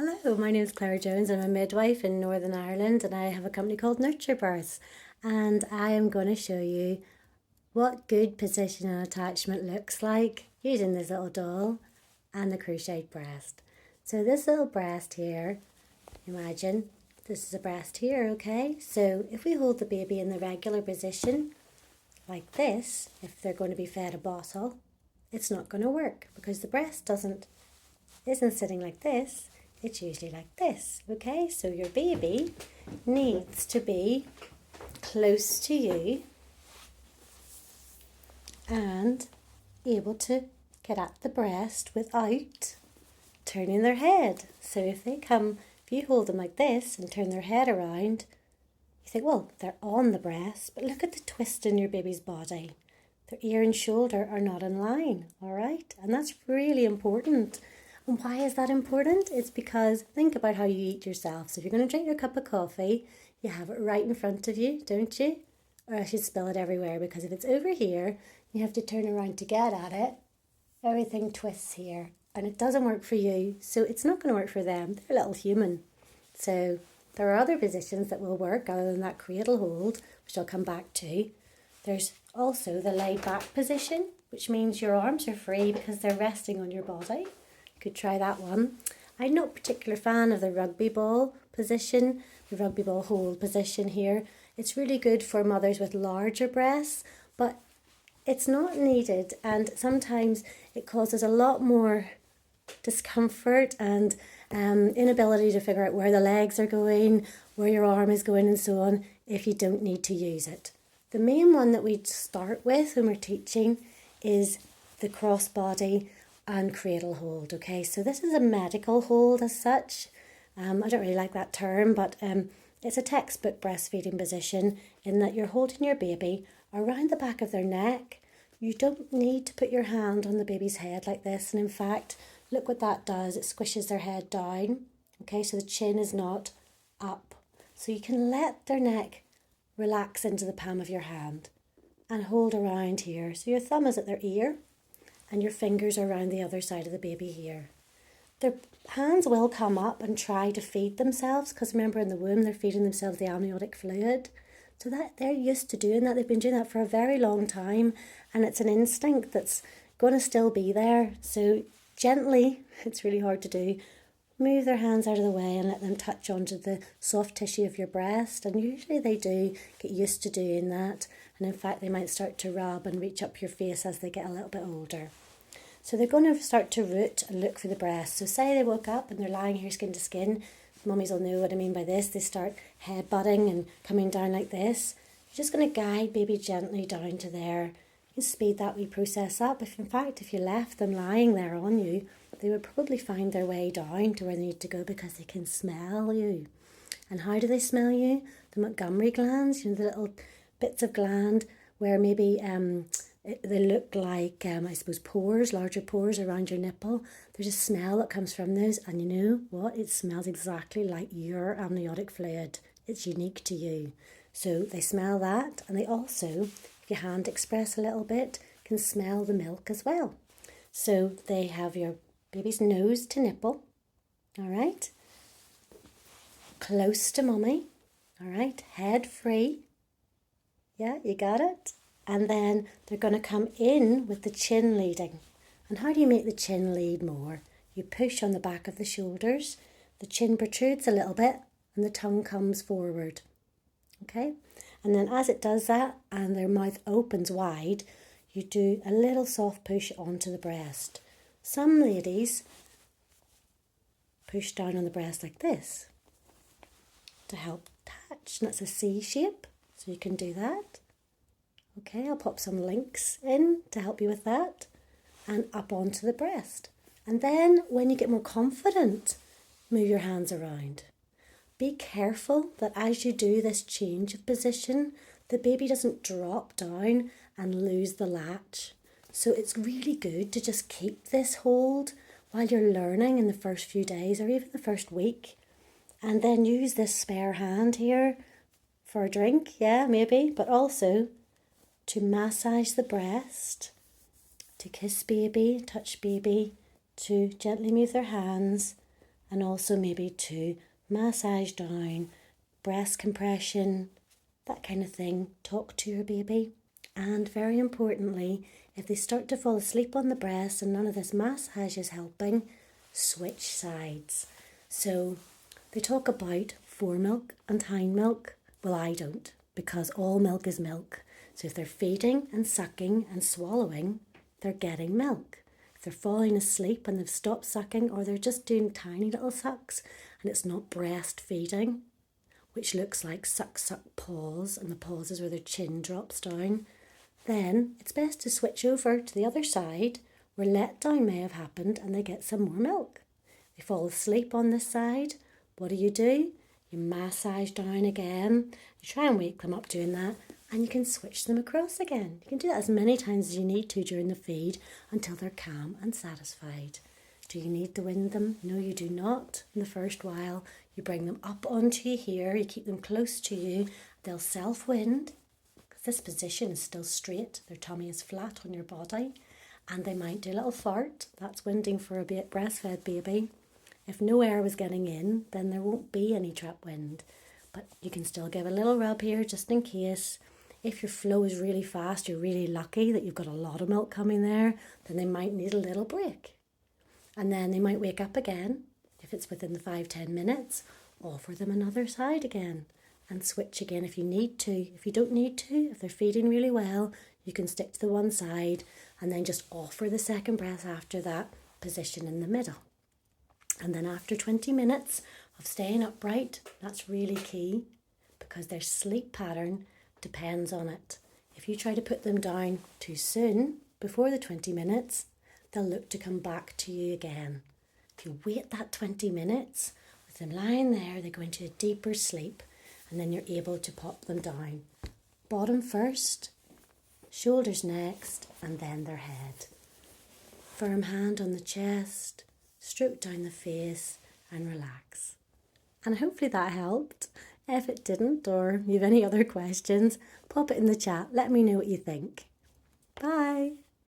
Hello, my name is Claire Jones. I'm a midwife in Northern Ireland and I have a company called Nurture Births. And I am going to show you what good position and attachment looks like using this little doll and the crocheted breast. So this little breast here, imagine this is a breast here, okay? So if we hold the baby in the regular position like this, if they're going to be fed a bottle, it's not going to work because the breast isn't sitting like this. It's usually like this, okay? So your baby needs to be close to you and able to get at the breast without turning their head. So if you hold them like this and turn their head around, you think, well, they're on the breast, but look at the twist in your baby's body. Their ear and shoulder are not in line, all right? And that's really important. And why is that important? It's because think about how you eat yourself. So if you're going to drink your cup of coffee, you have it right in front of you, don't you? Or else you'd spill it everywhere, because if it's over here, you have to turn around to get at it. Everything twists here and it doesn't work for you. So it's not going to work for them. They're a little human. So there are other positions that will work other than that cradle hold, which I'll come back to. There's also the laid back position, which means your arms are free because they're resting on your body. Could try that one. I'm not a particular fan of the rugby ball position, the rugby ball hold position here. It's really good for mothers with larger breasts, but it's not needed, and sometimes it causes a lot more discomfort and inability to figure out where the legs are going, where your arm is going and so on if you don't need to use it. The main one that we start with when we're teaching is the crossbody and cradle hold, okay? So this is a medical hold as such. I don't really like that term, but it's a textbook breastfeeding position in that you're holding your baby around the back of their neck. You don't need to put your hand on the baby's head like this, and in fact, look what that does. It squishes their head down, okay? So the chin is not up. So you can let their neck relax into the palm of your hand and hold around here. So your thumb is at their ear and your fingers are around the other side of the baby here. Their hands will come up and try to feed themselves, because remember, in the womb they're feeding themselves the amniotic fluid. So that they're used to doing that. They've been doing that for a very long time, and it's an instinct that's going to still be there. So gently, it's really hard to do, move their hands out of the way and let them touch onto the soft tissue of your breast. And usually they do get used to doing that. And in fact, they might start to rub and reach up your face as they get a little bit older. So they're going to start to root and look for the breast. So say they woke up and they're lying here skin to skin. Mummies will know what I mean by this. They start head butting and coming down like this. You're just going to guide baby gently down to there. You can speed that wee process up. If you left them lying there on you, they would probably find their way down to where they need to go, because they can smell you. And how do they smell you? The Montgomery glands, the little bits of gland where maybe they look like, I suppose, pores, larger pores around your nipple. There's a smell that comes from those, and you know what? It smells exactly like your amniotic fluid. It's unique to you. So they smell that, and they also, if you hand express a little bit, can smell the milk as well. So they have your baby's nose to nipple, all right? Close to mummy, all right? Head free. Yeah, you got it? And then they're going to come in with the chin leading. And how do you make the chin lead more? You push on the back of the shoulders, the chin protrudes a little bit, and the tongue comes forward, okay? And then as it does that and their mouth opens wide, you do a little soft push onto the breast. Some ladies push down on the breast like this to help touch, and that's a C shape, so you can do that. Okay, I'll pop some links in to help you with that, and up onto the breast. And then when you get more confident, move your hands around. Be careful that as you do this change of position, the baby doesn't drop down and lose the latch. So it's really good to just keep this hold while you're learning in the first few days or even the first week. And then use this spare hand here for a drink, yeah, maybe, but also to massage the breast, to kiss baby, touch baby, to gently move their hands and also maybe to massage down, breast compression, that kind of thing. Talk to your baby. And very importantly, if they start to fall asleep on the breast and none of this massage is helping, switch sides. So they talk about foremilk and hind milk. Well, I don't, because all milk is milk. So if they're feeding and sucking and swallowing, they're getting milk. If they're falling asleep and they've stopped sucking, or they're just doing tiny little sucks and it's not breastfeeding, which looks like suck, suck, pause, and the pause is where their chin drops down, then it's best to switch over to the other side where letdown may have happened and they get some more milk. They fall asleep on this side. What do? You massage down again. You try and wake them up doing that, and you can switch them across again. You can do that as many times as you need to during the feed until they're calm and satisfied. Do you need to wind them? No, you do not. In the first while, you bring them up onto here, you keep them close to you. They'll self-wind, because this position is still straight. Their tummy is flat on your body, and they might do a little fart. That's winding for a breastfed baby. If no air was getting in, then there won't be any trap wind. But you can still give a little rub here just in case. If your flow is really fast, you're really lucky that you've got a lot of milk coming there, then they might need a little break. And then they might wake up again. If it's within the 5-10 minutes, offer them another side again and switch again if you need to. If you don't need to, if they're feeding really well, you can stick to the one side and then just offer the second breath after that position in the middle. And then after 20 minutes of staying upright, that's really key because their sleep pattern depends on it. If you try to put them down too soon, before the 20 minutes, they'll look to come back to you again. If you wait that 20 minutes, with them lying there, they go into a deeper sleep, and then you're able to pop them down. Bottom first, shoulders next, and then their head. Firm hand on the chest, stroke down the face, and relax. And hopefully that helped. If it didn't, or you have any other questions, pop it in the chat. Let me know what you think. Bye.